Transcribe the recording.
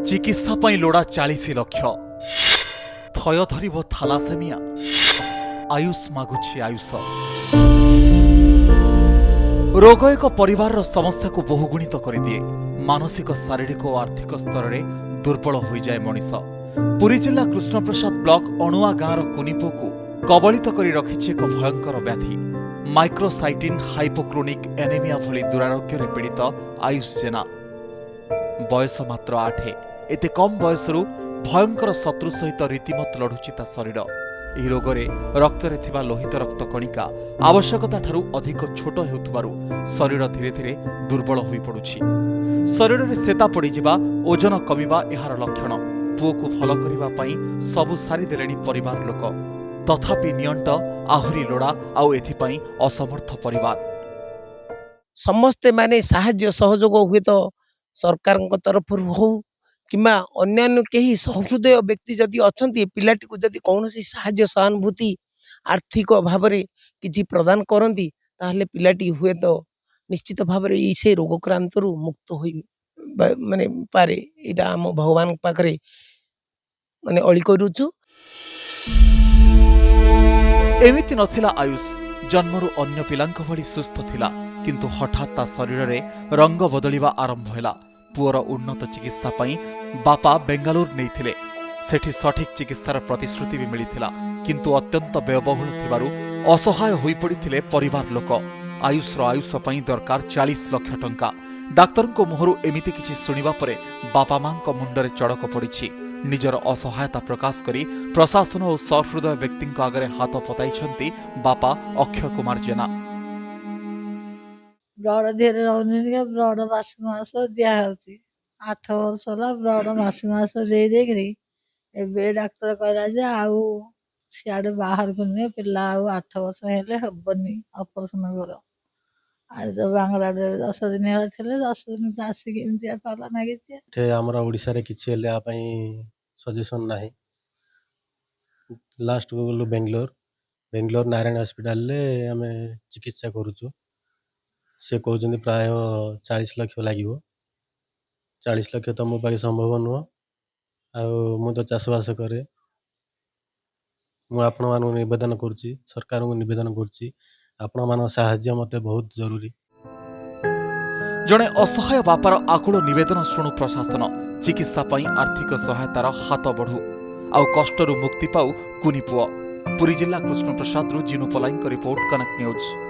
चिकित्सा पई लोड़ा 40 लक्ष थय धरिब थालासेमिया आयुष मागुछि आयुष रोग एक परिवार समस्या को बहुगुणित करदिए मानसिक शारीरिक और आर्थिक स्तर में दुर्बल हो जाए मनीष। पुरी जिला कृष्णप्रसाद ब्लॉक अणुआ गाँवर कुनिपो को कबलित करी रखिछि एक भयंकर व्याधि माइक्रोसाइटिन हाइपोक्रोनिक एनीमिया भली दुरारोग्य पीड़ित आयुष जेना। बयस मात्र 8 एते कम बयसरू भयंकर शत्रु सहित रीतिमत लढुछि ता शरीर। ଏହି ରୋଗରେ ରକ୍ତରେ ଥିବା ଲୋହିତ ରକ୍ତ କଣିକା ଆବଶ୍ୟକତା ଠାରୁ ଅଧିକ ଛୋଟ ହେଉଥିବାରୁ ଶରୀର ଧୀରେ ଧୀରେ ଦୁର୍ବଳ ହୋଇପଡୁଛି। ଶରୀରରେ ସେତା ପଡ଼ିଯିବା ଓଜନ କମିବା ଏହାର ଲକ୍ଷଣ। ପୁଅକୁ ଭଲ କରିବା ପାଇଁ ସବୁ ସାରି ଦେଲେଣି ପରିବାର ଲୋକ, ତଥାପି ନିଅଣ୍ଟ ଆହୁରି ଲୋଡ଼ା ଆଉ ଏଥିପାଇଁ ଅସମର୍ଥ ପରିବାର। ସମସ୍ତେ ମାନେ ସାହାଯ୍ୟ ସହଯୋଗ ହୁଏ ତ ସରକାରଙ୍କ ତରଫରୁ ହଉ किंबा अन्यान्य केही सहृदय व्यक्ति जदि अछंती पिलाटी को जदि कौनसी साहाय्य सहानुभूति आर्थिक भावरे किछि प्रदान करंती ताहले पिलाटी हुए तो निश्चित भावरे इसे रोगक्रांतरू मुक्त होई माने पारे। इटा हम भगवान पाखरे माने अळी करूछु। एमिति नथिला आयुष जन्मरू अन्य पिलांक भली सुस्थ थिला, किंतु हठात ता शरीर रे रंग बदलिबा आरंभ होला। पुअर उन्नत चिकित्सा पाई बापा बेंगालुरु नैथिले। सेठी सठिक चिकित्सार प्रतिश्रुति भी मिलिथिला, किंतु अत्यंत व्ययबहुल थिबारु असहाय होई पड़िथिले परिवार लोक। आयुष पाई दरकार 40 लाख टंका। डाक्तरको मुहरु एमिति किछि सुनिबा परे बापा मांक मुंडरे चड़क पड़िछि। निजर असहायता प्रकाश करी प्रशासन और सहृदय व्यक्तिंक आगरे हाथ पताइछंती बापा अक्षय कुमार जेना। ब्लड धीरे रहने ब्लड मास दिया 8 वर्ष है ब्लड मास दे डाक्तर कहला आउ सियाड़े बाहर को नुहे पिला 8 वर्ष हेले हेनी ऑपरेशन कर आज बांग्लाडे 10 दिन है 10 दिन आसिक पाला नागी आमर ओडिशा रे किछि हेले आ पई सजेशन नाही। लास्ट को गलु बेंगलोर नारायण हॉस्पिटल ले हमें चिकित्सा करूछु। से कहते प्राय 40 लाख लगे। 40 लाख तो मो पाखे संभव नुह। मु तो चाषबास करे। आपण मानक निवेदन करुच्ची सरकार को निवेदन करुच्ची आपण मान साहाय्य मते बहुत जरूरी। जड़े असहाय बापार आकुल निवेदन शुणु प्रशासन। चिकित्सा पाई आर्थिक सहायतार हाथ बढ़ू आउ कष्टरू मुक्ति पाऊ कुनी पुओ। पुरी जिला Krishnaprasad Jinu पलाईं report connect news.